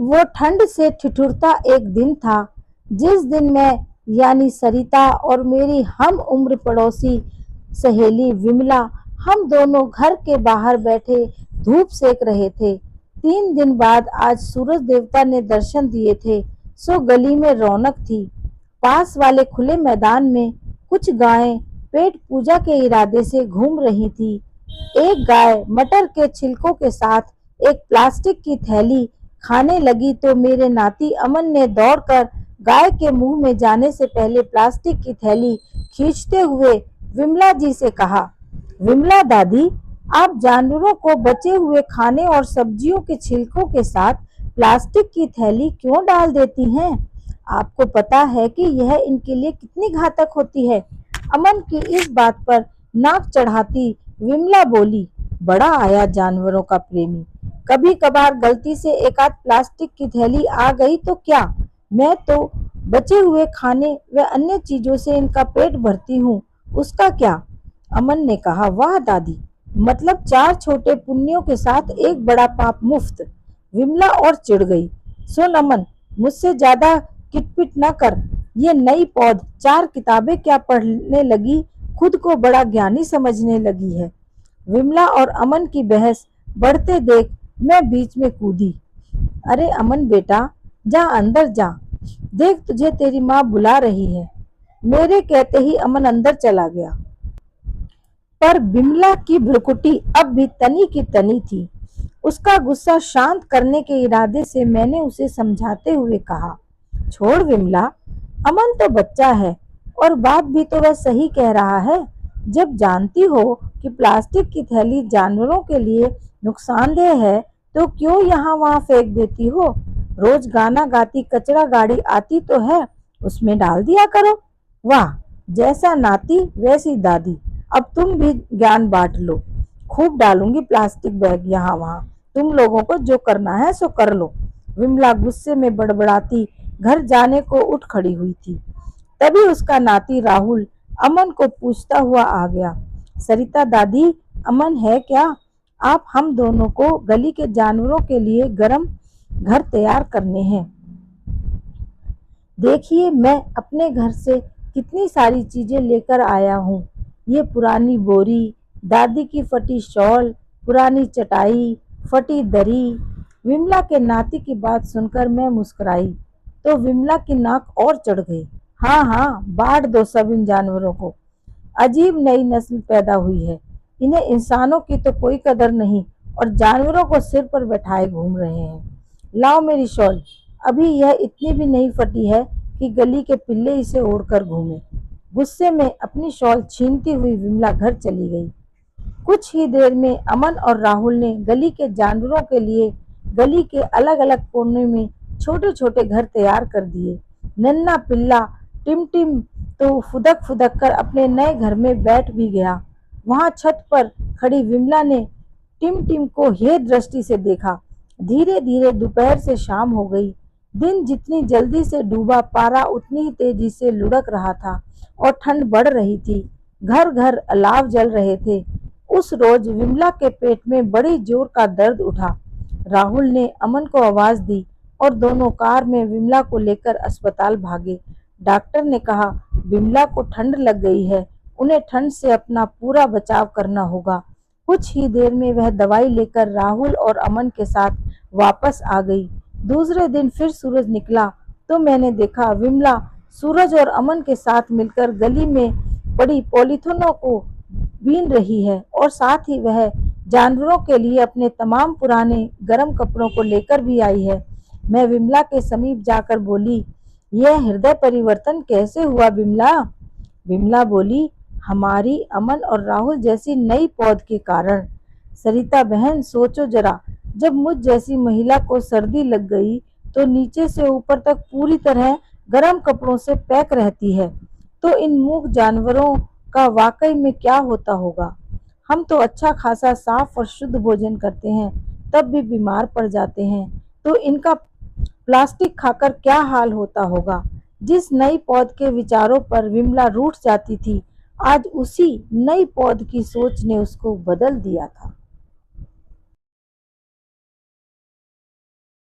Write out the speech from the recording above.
वो ठंड से ठिठुरता एक दिन था जिस दिन मैं यानी सरिता और मेरी हम उम्र पड़ोसी सहेली विमला हम दोनों घर के बाहर बैठे धूप सेक रहे थे। 3 दिन बाद आज सूरज देवता ने दर्शन दिए थे, सो गली में रौनक थी। पास वाले खुले मैदान में कुछ गायें पेट पूजा के इरादे से घूम रही थी। एक गाय मटर के छिलकों के साथ एक प्लास्टिक की थैली खाने लगी तो मेरे नाती अमन ने दौड़कर गाय के मुंह में जाने से पहले प्लास्टिक की थैली खींचते हुए विमला जी से कहा, विमला दादी, आप जानवरों को बचे हुए खाने और सब्जियों के छिलकों के साथ प्लास्टिक की थैली क्यों डाल देती हैं? आपको पता है कि यह इनके लिए कितनी घातक होती है। अमन की इस बात पर नाक चढ़ाती विमला बोली, बड़ा आया जानवरों का प्रेमी। कभी कभार गलती से एक आध प्लास्टिक की थैली आ गई तो क्या, मैं तो बचे हुए खाने व अन्य चीजों से इनका पेट भरती हूँ, उसका क्या? अमन ने कहा, वाह दादी, मतलब 4 छोटे पुण्यों के साथ एक बड़ा पाप मुफ्त। विमला और चिढ़ गई। सुन अमन, मुझसे ज्यादा किटपिट न कर। ये नई पौध 4 किताबें क्या पढ़ने लगी, खुद को बड़ा ज्ञानी समझने लगी है। विमला और अमन की बहस बढ़ते देख मैं बीच में कूदी। अरे अमन बेटा, जा अंदर जा, देख तुझे तेरी माँ बुला रही है। मेरे कहते ही अमन अंदर चला गया, पर बिमला की भ्रुकुटी अब भी तनी की तनी थी। उसका गुस्सा शांत करने के इरादे से मैंने उसे समझाते हुए कहा, छोड़ विमला, अमन तो बच्चा है और बात भी तो वह सही कह रहा है। जब जानती हो कि प्लास्टिक की थैली जानवरों के लिए नुकसानदेह है तो क्यों यहाँ वहाँ फेंक देती हो? रोज गाना गाती कचरा गाड़ी आती तो है, उसमें डाल दिया करो। वाह, जैसा नाती वैसी दादी। अब तुम भी ज्ञान बांट लो। खूब डालूंगी प्लास्टिक बैग यहाँ वहाँ, तुम लोगों को जो करना है सो कर लो। विमला गुस्से में बड़बड़ाती घर जाने को उठ खड़ी हुई थी। तभी उसका नाती राहुल अमन को पूछता हुआ आ गया, सरिता दादी, अमन है क्या? आप हम दोनों को गली के जानवरों के लिए गर्म घर तैयार करने हैं। देखिए मैं अपने घर से कितनी सारी चीजें लेकर आया हूँ। ये पुरानी बोरी, दादी की फटी शॉल, पुरानी चटाई, फटी दरी। विमला के नाती की बात सुनकर मैं मुस्कुराई तो विमला की नाक और चढ़ गई। हाँ हाँ, बांट दो सब इन जानवरों को। अजीब नई नस्ल पैदा हुई है, इन्हें इंसानों की तो कोई कदर नहीं और जानवरों को सिर पर बैठाए घूम रहे हैं। लाओ मेरी शॉल, अभी यह इतनी भी नहीं फटी है कि गली के पिल्ले इसे ओढ़कर घूमे। गुस्से में अपनी शॉल छीनती हुई विमला घर चली गई। कुछ ही देर में अमन और राहुल ने गली के जानवरों के लिए गली के अलग अलग कोने में छोटे छोटे घर तैयार कर दिए। नन्हा पिल्ला टिम तो फुदक फुदक कर अपने नए घर में बैठ भी गया। वहां छत पर खड़ी विमला ने टिम को हे दृष्टि से देखा। धीरे धीरे दोपहर से शाम हो गई। दिन जितनी जल्दी से डूबा, पारा उतनी ही तेजी से लुढ़क रहा था और ठंड बढ़ रही थी। घर घर अलाव जल रहे थे। उस रोज विमला के पेट में बड़ी जोर का दर्द उठा। राहुल ने अमन को आवाज दी और दोनों कार में विमला को लेकर अस्पताल भागे। डॉक्टर ने कहा, विमला को ठंड लग गई है, उन्हें ठंड से अपना पूरा बचाव करना होगा। कुछ ही देर में वह दवाई लेकर राहुल और अमन के साथ वापस आ गई। दूसरे दिन फिर सूरज निकला तो मैंने देखा विमला सूरज और अमन के साथ मिलकर गली में पड़ी पॉलीथिनों को बीन रही है और साथ ही वह जानवरों के लिए अपने तमाम पुराने गर्म कपड़ों को लेकर भी आई है। मैं विमला के समीप जाकर बोली, यह हृदय परिवर्तन कैसे हुआ विमला? विमला बोली, हमारी अमन और राहुल जैसी नई पौध के कारण। सरिता बहन, सोचो जरा, जब मुझ जैसी महिला को सर्दी लग गई तो नीचे से ऊपर तक पूरी तरह गर्म कपड़ों से पैक रहती है, तो इन मूक जानवरों का वाकई में क्या होता होगा। हम तो अच्छा खासा साफ और शुद्ध भोजन करते हैं, तब भी बीमार पड़ जाते हैं, तो इनका प्लास्टिक खाकर क्या हाल होता होगा। जिस नई पौध के विचारों पर विमला रूठ जाती थी, आज उसी नई पौध की सोच ने उसको बदल दिया था।